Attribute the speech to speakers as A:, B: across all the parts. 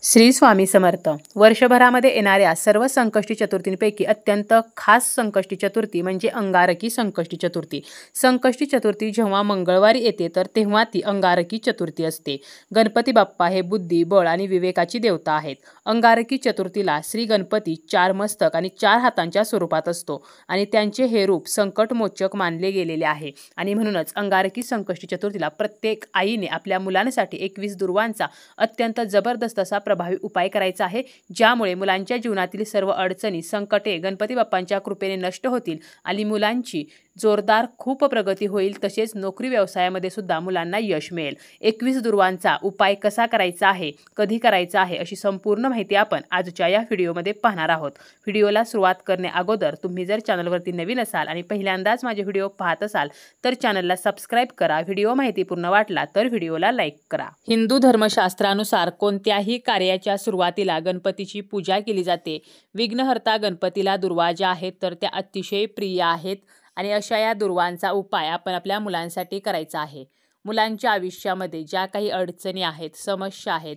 A: श्री स्वामी समर्थ. वर्षभरामध्ये येणाऱ्या सर्व संकष्टी चतुर्थींपैकी अत्यंत खास संकष्टी चतुर्थी म्हणजे अंगारकी संकष्टी चतुर्थी. संकष्टी चतुर्थी जेव्हा मंगळवारी येते तर तेव्हा ती अंगारकी चतुर्थी असते. गणपती बाप्पा हे बुद्धी, बळ आणि विवेकाची देवता आहेत. अंगारकी चतुर्थीला श्री गणपती 4 मस्तक आणि 4 हातांच्या स्वरूपात असतो आणि त्यांचे हे रूप संकटमोचक मानले गेलेले आहे. आणि म्हणूनच अंगारकी संकष्टी चतुर्थीला प्रत्येक आईने आपल्या मुलांसाठी 21 दुर्वांचा अत्यंत जबरदस्त असा प्रभावी उपाय करायचा आहे, ज्यामुळे मुलांच्या जीवनातील सर्व अडचणी, संकटे गणपती बाप्पांच्या कृपेने नष्ट होतील आणि मुलांची जोरदार खूप प्रगती होईल. तसेच नोकरी व्यवसायामध्ये सुद्धा मुलांना यश मिळेल. 21 दुर्वांचा उपाय कसा करायचा आहे, कधी करायचा आहे, अशी संपूर्ण माहिती आपण आजच्या या व्हिडिओमध्ये पाहणार आहोत. व्हिडिओला सुरुवात करण्या अगोदर तुम्ही जर चॅनलवरती नवीन असाल आणि पहिल्यांदाच माझे व्हिडिओ पाहत असाल तर चॅनलला सबस्क्राईब करा. व्हिडिओ माहितीपूर्ण वाटला तर व्हिडिओला लाईक करा. हिंदू धर्मशास्त्रानुसार कोणत्याही कार्याच्या सुरुवातीला गणपतीची पूजा केली जाते. विघ्नहर्ता गणपतीला दुर्वा ज्या आहेत तर त्या अतिशय प्रिय आहेत आणि अशा या दुर्वांचा उपाय आपण आपल्या मुलांसाठी करायचा आहे. मुलांच्या आयुष्यामध्ये ज्या काही अडचणी आहेत, समस्या आहेत,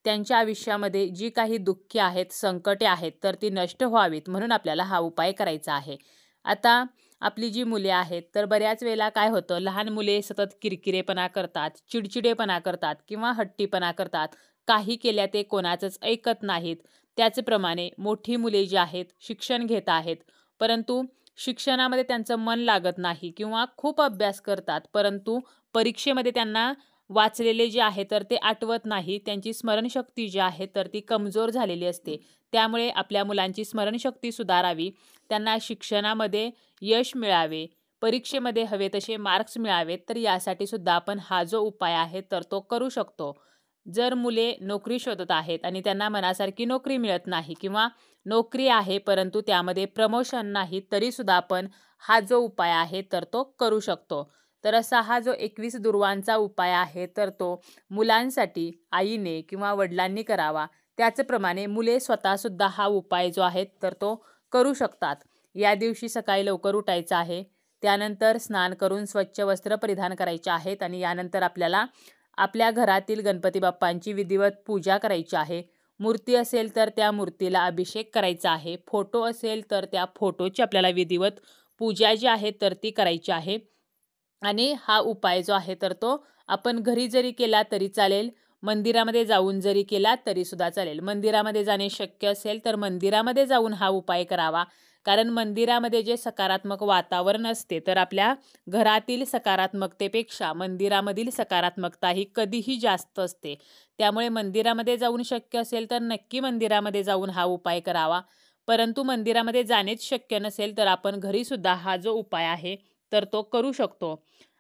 A: त्यांच्या आयुष्यामध्ये जी काही दुःखे आहेत, संकटे आहेत तर ती नष्ट व्हावीत म्हणून आपल्याला हा उपाय करायचा आहे. आता आपली जी मुले आहेत तर बऱ्याच वेळेला काय होतं, लहान मुले सतत किरकिरेपणा करतात, चिडचिडेपणा करतात किंवा हट्टीपणा करतात. काही केल्या ते कोणाचंच ऐकत नाहीत. त्याचप्रमाणे मोठी मुले जी आहेत शिक्षण घेत आहेत, परंतु शिक्षणामध्ये त्यांचं मन लागत नाही किंवा खूप अभ्यास करतात, परंतु परीक्षेमध्ये त्यांना वाचलेले जे आहे तर ते आठवत नाही. त्यांची स्मरणशक्ती जी आहे तर ती कमजोर झालेली असते. त्यामुळे आपल्या मुलांची स्मरणशक्ती सुधारावी, त्यांना शिक्षणामध्ये यश मिळावे, परीक्षेमध्ये हवे तसे मार्क्स मिळावेत, तर यासाठी सुद्धा आपण हा जो उपाय आहे तर तो करू शकतो. जर मुले नोकरी शोधत आहेत आणि त्यांना मनासारखी नोकरी मिळत नाही किंवा नोकरी आहे परंतु त्यामध्ये प्रमोशन नाही, तरीसुद्धा आपण हा जो उपाय आहे तर तो करू शकतो. तर असा हा जो 21 दुर्वांचा उपाय आहे तर तो मुलांसाठी आईने किंवा वडिलांनी करावा. त्याचप्रमाणे मुले स्वतःसुद्धा हा उपाय जो आहे तर तो करू शकतात. या दिवशी सकाळी लवकर उठायचं आहे. त्यानंतर स्नान करून स्वच्छ वस्त्र परिधान करायचे आहेत आणि यानंतर आपल्याला आपल्या घरातील गणपती बाप्पांची विधिवत पूजा करायची आहे. मूर्ती असेल तर त्या मूर्तीला अभिषेक करायचा आहे. फोटो असेल तर त्या फोटोची आपल्याला विधिवत पूजा जी आहे तर ती करायची आहे. आणि हा उपाय जो आहे तर तो आपण घरी जरी केला तरी चालेल, मंदिरामध्ये जाऊन जरी केला तरी सुद्धा चालेल. मंदिरामध्ये जाणे शक्य असेल तर मंदिरामध्ये जाऊन हा उपाय करावा, कारण मंदिरामध्ये जे सकारात्मक वातावरण असते तर आपल्या घरातील सकारात्मकतेपेक्षा मंदिरामधील सकारात्मकता ही कधीही जास्त असते. त्यामुळे मंदिरामध्ये जाऊन शक्य असेल तर नक्की मंदिरामध्ये जाऊन हा उपाय करावा. परंतु मंदिरामध्ये जाणेच शक्य नसेल तर आपण घरीसुद्धा हा जो उपाय आहे तर तो करू शकतो.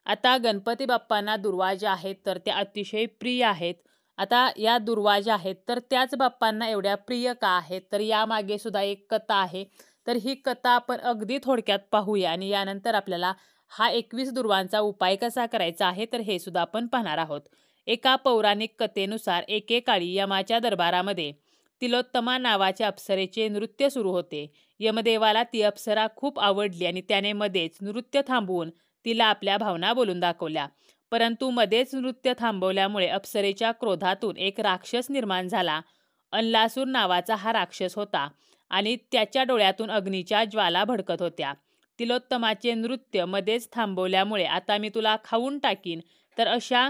A: आता गणपती बाप्पांना दुर्वा ज्या आहेत तर त्या अतिशय प्रिय आहेत. आता या दुर्वा ज्या आहेत तर त्याच बाप्पांना एवढ्या प्रिय का आहेत, तर यामागे सुद्धा एक कथा आहे. तर ही कथा आपण अगदी थोडक्यात पाहूया आणि यानंतर आपल्याला हा 21 दुर्वांचा उपाय कसा करायचा आहे तर हे सुद्धा आपण पाहणार आहोत. एका पौराणिक कथेनुसार एकेकाळी यमाच्या दरबारामध्ये तिलोत्तमा नावाच्या अप्सरेचे नृत्य सुरू होते. यमदेवाला ती अप्सरा खूप आवडली आणि त्याने मध्येच नृत्य थांबवून तिला आपल्या भावना बोलून दाखवल्या. परंतु मध्येच नृत्य थांबवल्यामुळे अप्सरेच्या क्रोधातून एक राक्षस निर्माण झाला. अनलासूर नावाचा हा राक्षस होता आणि त्याच्या डोळ्यातून अग्नीच्या ज्वाला भडकत होत्या. तिलोत्तमाचे नृत्य मध्येच थांबवल्यामुळे आता मी तुला खाऊन टाकीन, तर अशा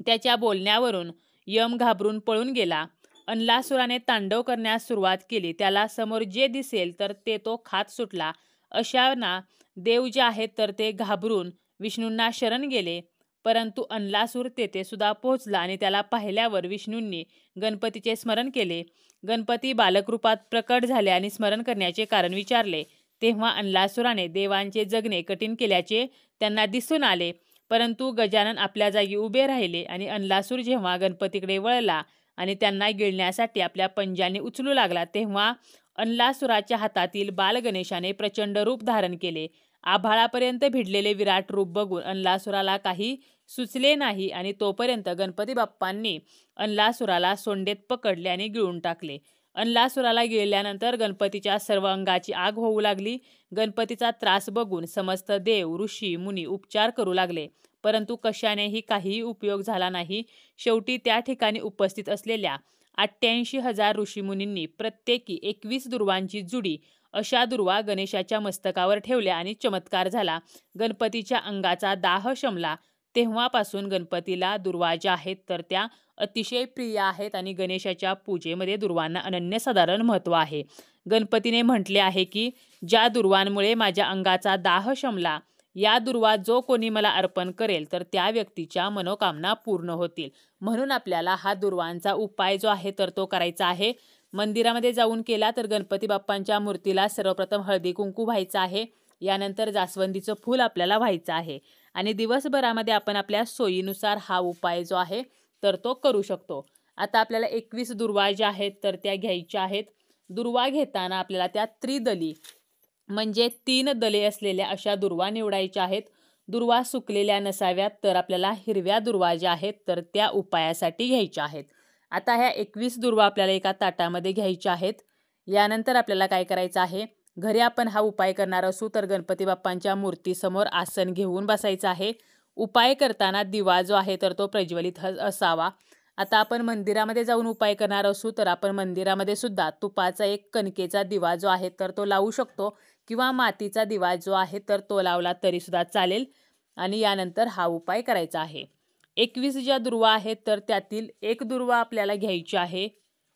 A: त्याच्या बोलण्यावरून यम घाबरून पळून गेला. अनलासुराने तांडव करण्यास सुरुवात केली. त्याला समोर जे दिसेल तर ते तो खात सुटला. अशांना देव जे आहेत तर ते घाबरून विष्णूंना शरण गेले. परंतु अनलासूर तेथे सुद्धा पोहोचला आणि त्याला पाहिल्यावर विष्णूंनी गणपतीचे स्मरण केले. गणपती बालकरूपात प्रकट झाले आणि स्मरण करण्याचे कारण विचारले. तेव्हा अनलासुराने देवांचे जगणे कठीण केल्याचे त्यांना दिसून आले. परंतु गजानन आपल्या जागी उभे राहिले आणि अनलासूर जेव्हा गणपतीकडे वळला आणि त्यांना गिळण्यासाठी आपल्या पंजांनी उचलू लागला, तेव्हा अनलासुराच्या हातातील बालगणेशाने प्रचंड रूप धारण केले. आभाळापर्यंत भिडलेले विराट रूप बघून अनलासुराला काही सुचले नाही आणि तोपर्यंत गणपती बाप्पांनी अनलासुराला सोंडेत पकडले आणि गिळून टाकले. अनलासुराला गिळल्यानंतर गणपतीच्या सर्व अंगाची आग होऊ लागली. गणपतीचा त्रास बघून समस्त देव, ऋषी, मुनी उपचार करू लागले, परंतु कशानेही काहीही उपयोग झाला नाही. शेवटी त्या ठिकाणी उपस्थित असलेल्या 88,000 ऋषीमुनींनी प्रत्येकी 21 दुर्वांची जुडी अशा दुर्वा गणेशाच्या मस्तकावर ठेवल्या आणि चमत्कार झाला. गणपतीच्या अंगाचा दाह शमला. तेव्हापासून गणपतीला दुर्वा ज्या आहेत तर त्या अतिशय प्रिय आहेत आणि गणेशाच्या पूजेमध्ये दुर्वांना अनन्यसाधारण महत्त्व आहे. गणपतीने म्हटले आहे की ज्या दुर्वांमुळे माझ्या अंगाचा दाह शमला, या दुर्वा जो कोणी मला अर्पण करेल तर त्या व्यक्तीच्या मनोकामना पूर्ण होतील. म्हणून आपल्याला हा दुर्वांचा उपाय जो आहे तर तो करायचा आहे. मंदिरामध्ये जाऊन केला तर गणपती बाप्पांच्या मूर्तीला सर्वप्रथम हळदी कुंकू व्हायचं आहे. यानंतर जास्वंदीचं फूल आपल्याला व्हायचं आहे आणि दिवसभरामध्ये आपण आपल्या सोयीनुसार हा उपाय जो आहे तर तो करू शकतो. आता आपल्याला 21 दुर्वा ज्या आहेत तर त्या घ्यायच्या आहेत. दुर्वा घेताना आपल्याला त्या त्रिदली म्हणजे 3 दले असलेल्या अशा दुर्वा निवडायच्या आहेत. दुर्वा सुकलेल्या नसाव्यात, तर आपल्याला हिरव्या दुर्वा ज्या आहेत तर त्या उपायासाठी घ्यायच्या आहेत. आता ह्या 21 दुर्वा आपल्याला एका ताटामध्ये घ्यायच्या आहेत. यानंतर आपल्याला काय करायचं आहे, घरी आपण हा उपाय करणार असू तर गणपती बाप्पांच्या मूर्तीसमोर आसन घेऊन बसायचं आहे. उपाय करताना दिवा जो आहे तर तो प्रज्वलित असावा. आता आपण मंदिरामध्ये जाऊन उपाय करणार असू तर आपण मंदिरामध्ये सुद्धा तुपाचा एक कणकेचा दिवा जो आहे तर तो लावू शकतो किंवा मातीचा दिवा जो आहे तर तो लावला तरी सुद्धा चालेल. आणि यानंतर हा उपाय करायचा आहे. 21 ज्या दुर्वा आहेत तर त्यातील एक दुर्वा आपल्याला घ्यायची आहे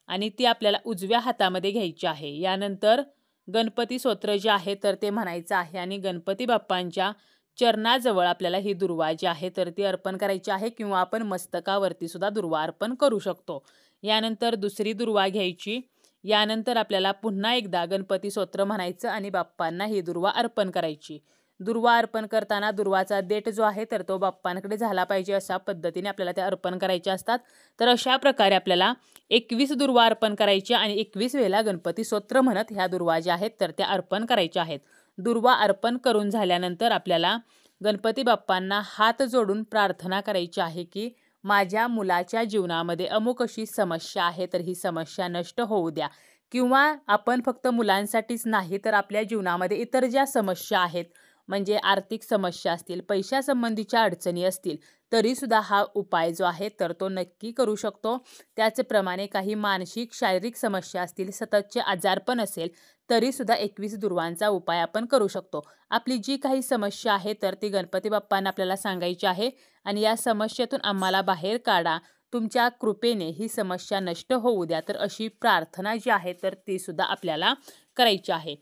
A: आणि ती आपल्याला उजव्या हातामध्ये घ्यायची आहे. यानंतर गणपती स्तोत्र जे आहे तर ते म्हणायचं आहे आणि गणपती बाप्पांच्या चरणाजवळ आपल्याला ही दुर्वा जी आहे तर ती अर्पण करायची आहे किंवा आपण मस्तकावरती सुद्धा दुर्वा अर्पण करू शकतो. यानंतर दुसरी दुर्वा घ्यायची. यानंतर आपल्याला पुन्हा एकदा गणपती स्तोत्र म्हणायचं आणि बाप्पांना ही दुर्वा अर्पण करायची. दुर्वा अर्पण करताना दुर्वाचा देठ जो आहे तर तो बाप्पांकडे झाला पाहिजे अशा पद्धतीने आपल्याला त्या अर्पण करायच्या असतात. तर अशा प्रकारे आपल्याला 21 दुर्वा अर्पण करायच्या आणि 21 वेळेला गणपती स्तोत्र म्हणत ह्या दुर्वा ज्या आहेत तर त्या अर्पण करायच्या आहेत. दुर्वा अर्पण करून झाल्यानंतर आपल्याला गणपती बाप्पांना हात जोडून प्रार्थना करायची आहे की माझ्या मुलाच्या जीवनामध्ये अमुक अशी समस्या आहे तर ही समस्या नष्ट होऊ द्या. किंवा आपण फक्त मुलांसाठीच नाही तर आपल्या जीवनामध्ये इतर ज्या समस्या आहेत म्हणजे आर्थिक समस्या असतील, पैशासंबंधीच्या अडचणी असतील तरीसुद्धा हा उपाय जो आहे तर तो नक्की करू शकतो. त्याचप्रमाणे काही मानसिक शारीरिक समस्या असतील, सततचे आजारपण असेल तरीसुद्धा 21 दुर्वांचा उपाय आपण करू शकतो. आपली जी काही समस्या आहे तर ती गणपती बाप्पांना आपल्याला सांगायची आहे आणि या समस्येतून आम्हाला बाहेर काढा, तुमच्या कृपेने ही समस्या नष्ट होऊ द्या. तर अशी प्रार्थना जी आहे तर ती सुद्धा आपल्याला करायची आहे.